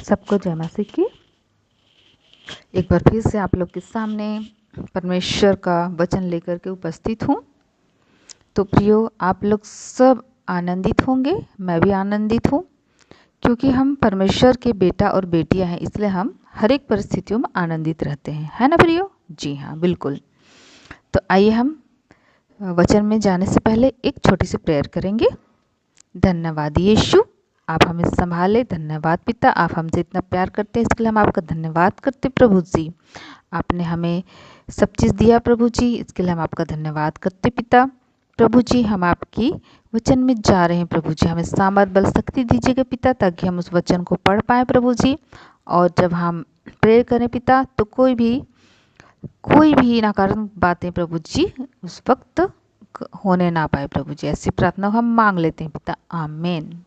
सबको जय मसीह की। एक बार फिर से आप लोग के सामने परमेश्वर का वचन लेकर के उपस्थित हूँ। तो प्रियो, आप लोग सब आनंदित होंगे, मैं भी आनंदित हूँ, क्योंकि हम परमेश्वर के बेटा और बेटियां हैं, इसलिए हम हर एक परिस्थितियों में आनंदित रहते हैं, है ना प्रियो? जी हाँ, बिल्कुल। तो आइए हम वचन में जाने से पहले एक छोटी सी प्रेयर करेंगे। धन्यवाद यीशु, आप हमें संभाले। धन्यवाद पिता, आप हमसे इतना प्यार करते हैं, इसके लिए हम आपका धन्यवाद करते प्रभु जी। आपने हमें सब चीज़ दिया प्रभु जी, इसके लिए हम आपका धन्यवाद करते पिता। प्रभु जी, हम आपकी वचन में जा रहे हैं प्रभु जी, हमें सामर्थ बल शक्ति दीजिएगा पिता, ताकि हम उस वचन को पढ़ पाएँ प्रभु जी। और जब हम प्रेयर करें पिता, तो कोई भी नकारात्मक बातें प्रभु जी उस वक्त होने ना पाए प्रभु जी। ऐसी प्रार्थना हम मांग लेते हैं पिता, आमीन।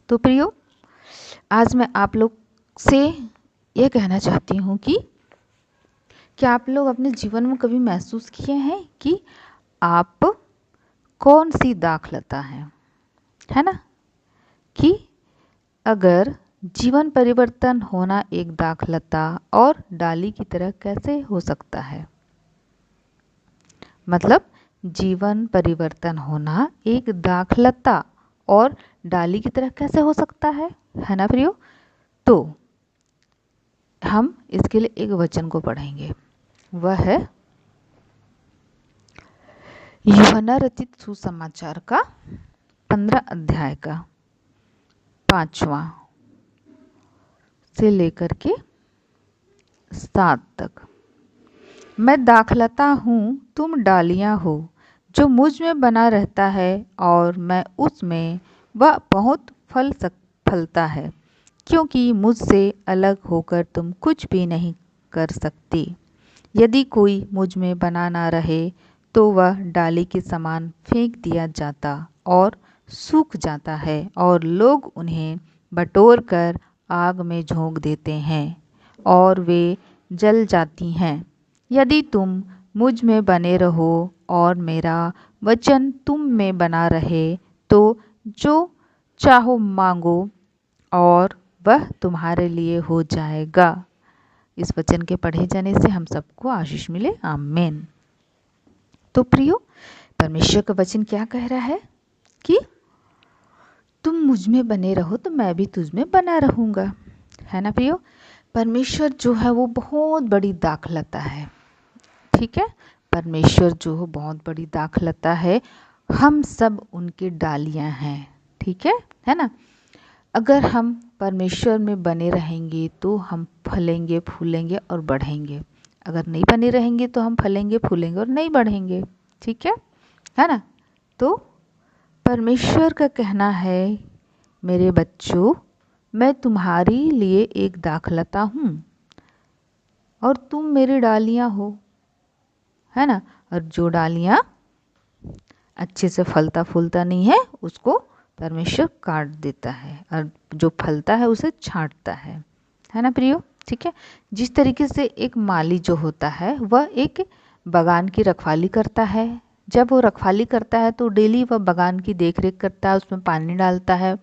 तो प्रियो, आज मैं आप लोग से ये कहना चाहती हूँ कि क्या आप लोग अपने जीवन में कभी महसूस किए हैं कि आप कौन सी दाखलता है ना? कि अगर जीवन परिवर्तन होना एक दाखलता और डाली की तरह कैसे हो सकता है? मतलब जीवन परिवर्तन होना एक दाखलता और डाली की तरह कैसे हो सकता है ना प्रियो? तो हम इसके लिए एक वचन को पढ़ेंगे, वह है यूहन्ना रचित सुसमाचार का 15 अध्याय का 5वां से लेकर के 7 तक। मैं दाखलता हूँ, तुम डालियाँ हो। जो मुझ में बना रहता है और मैं उसमें, वह बहुत फलता है, क्योंकि मुझसे अलग होकर तुम कुछ भी नहीं कर सकती। यदि कोई मुझ में बना ना रहे तो वह डाली के समान फेंक दिया जाता और सूख जाता है, और लोग उन्हें बटोर कर आग में झोंक देते हैं और वे जल जाती हैं। यदि तुम मुझ में बने रहो और मेरा वचन तुम में बना रहे, तो जो चाहो मांगो और वह तुम्हारे लिए हो जाएगा। इस वचन के पढ़े जाने से हम सबको आशीष मिले, आमीन। तो प्रियो, परमेश्वर का वचन क्या कह रहा है कि तुम मुझ में बने रहो तो मैं भी तुझ में बना रहूँगा, है ना प्रियो? परमेश्वर जो है वो बहुत बड़ी दाखलता है, ठीक है? परमेश्वर जो हो बहुत बड़ी दाखलता है, हम सब उनकी डालियाँ हैं, ठीक है ना? अगर हम परमेश्वर में बने रहेंगे तो हम फलेंगे, फूलेंगे और बढ़ेंगे। अगर नहीं बने रहेंगे तो हम फलेंगे, फूलेंगे और नहीं बढ़ेंगे, ठीक है ना? तो परमेश्वर का कहना है, मेरे बच्चों, मैं तुम्हारे लिए एक दाखलता हूँ और तुम मेरी डालियाँ हो, है ना? और जो डालियाँ अच्छे से फलता फूलता नहीं है, उसको परमेश्वर काट देता है, और जो फलता है उसे छांटता है ना प्रियो? ठीक है। जिस तरीके से एक माली जो होता है वह एक बागान की रखवाली करता है, जब वो रखवाली करता है तो डेली वह बागान की देख रेख करता है, उसमें पानी डालता है,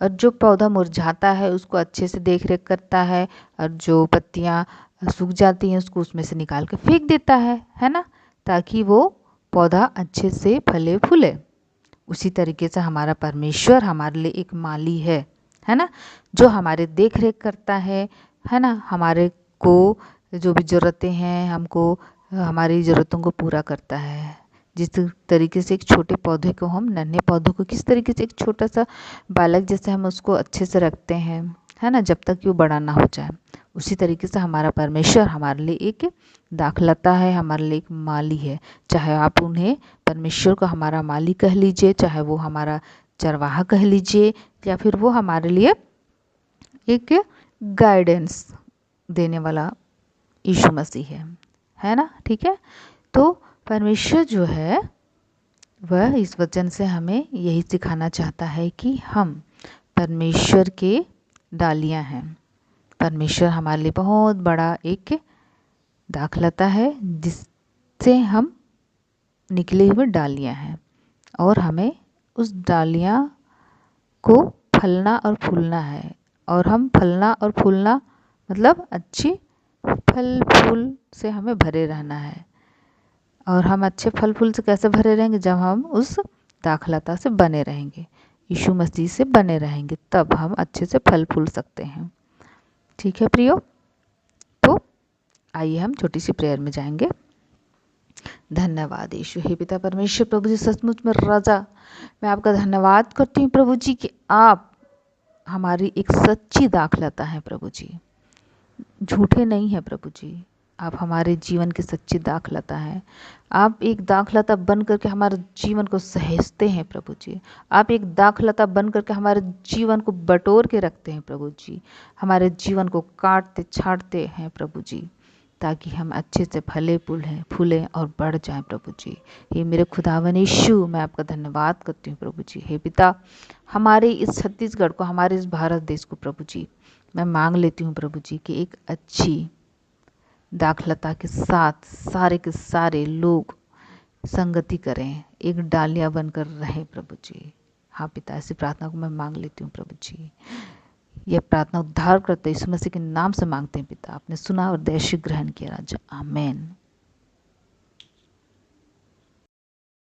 और जो पौधा मुरझाता है उसको अच्छे से देख रेख करता है, और जो पत्तियाँ सूख जाती हैं उसको उसमें से निकाल कर फेंक देता है ना, ताकि वो पौधा अच्छे से फले फूले। उसी तरीके से हमारा परमेश्वर हमारे लिए एक माली है ना, जो हमारे देख रेख करता है ना, हमारे को जो भी ज़रूरतें हैं हमको हमारी ज़रूरतों को पूरा करता है। जिस तरीके से एक छोटे पौधे को, हम नन्हे पौधों को किस तरीके से एक छोटा सा बालक जैसे हम उसको अच्छे से रखते हैं, है ना, जब तक कि वो बड़ा ना हो जाए, उसी तरीके से हमारा परमेश्वर हमारे लिए एक दाखलता है, हमारे लिए एक माली है। चाहे आप उन्हें परमेश्वर को हमारा माली कह लीजिए, चाहे वो हमारा चरवाहा कह लीजिए, या फिर वो हमारे लिए एक गाइडेंस देने वाला यीशु मसीह है ना, ठीक है। तो परमेश्वर जो है वह इस वचन से हमें यही सिखाना चाहता है कि हम परमेश्वर के डालियां हैं। परमेश्वर हमारे लिए बहुत बड़ा एक दाखलता है, जिससे हम निकले हुए डालियां हैं, और हमें उस डालियां को फलना और फूलना है, और हम फलना और फूलना मतलब अच्छी फल फूल से हमें भरे रहना है। और हम अच्छे फल फूल से कैसे भरे रहेंगे? जब हम उस दाखलता से बने रहेंगे, यीशु मसीह से बने रहेंगे, तब हम अच्छे से फल फूल सकते हैं। ठीक है प्रियो, तो आइए हम छोटी सी प्रेयर में जाएंगे। धन्यवाद यीशु। हे पिता परमेश्वर प्रभु जी, सचमुच में राजा, मैं आपका धन्यवाद करती हूँ प्रभु जी कि आप हमारी एक सच्ची दाखलता है प्रभु जी, झूठे नहीं है प्रभु जी। आप हमारे जीवन की सच्ची दाखलता है। आप एक दाखलता बन करके हमारे जीवन को सहेजते हैं प्रभु जी। आप एक दाखलता बन करके हमारे जीवन को बटोर के रखते हैं प्रभु जी। हमारे जीवन को काटते छाटते हैं प्रभु जी, ताकि हम अच्छे से फले फूलें और बढ़ जाएं प्रभु जी। हे मेरे खुदावन यीशु, मैं आपका धन्यवाद करती हूँ प्रभु जी। हे पिता, हमारे इस छत्तीसगढ़ को, हमारे इस भारत देश को प्रभु जी, मैं मांग लेती हूँ प्रभु जी कि एक अच्छी दाखलता के साथ सारे के सारे लोग संगति करें, एक डालियां बनकर रहें प्रभु जी। हाँ पिता, ऐसी प्रार्थना को मैं मांग लेती हूँ प्रभु जी। यह प्रार्थना उद्धार करते यीशु मसीह के नाम से मांगते हैं पिता। आपने सुना और दया से ग्रहण किया राजा, आमीन।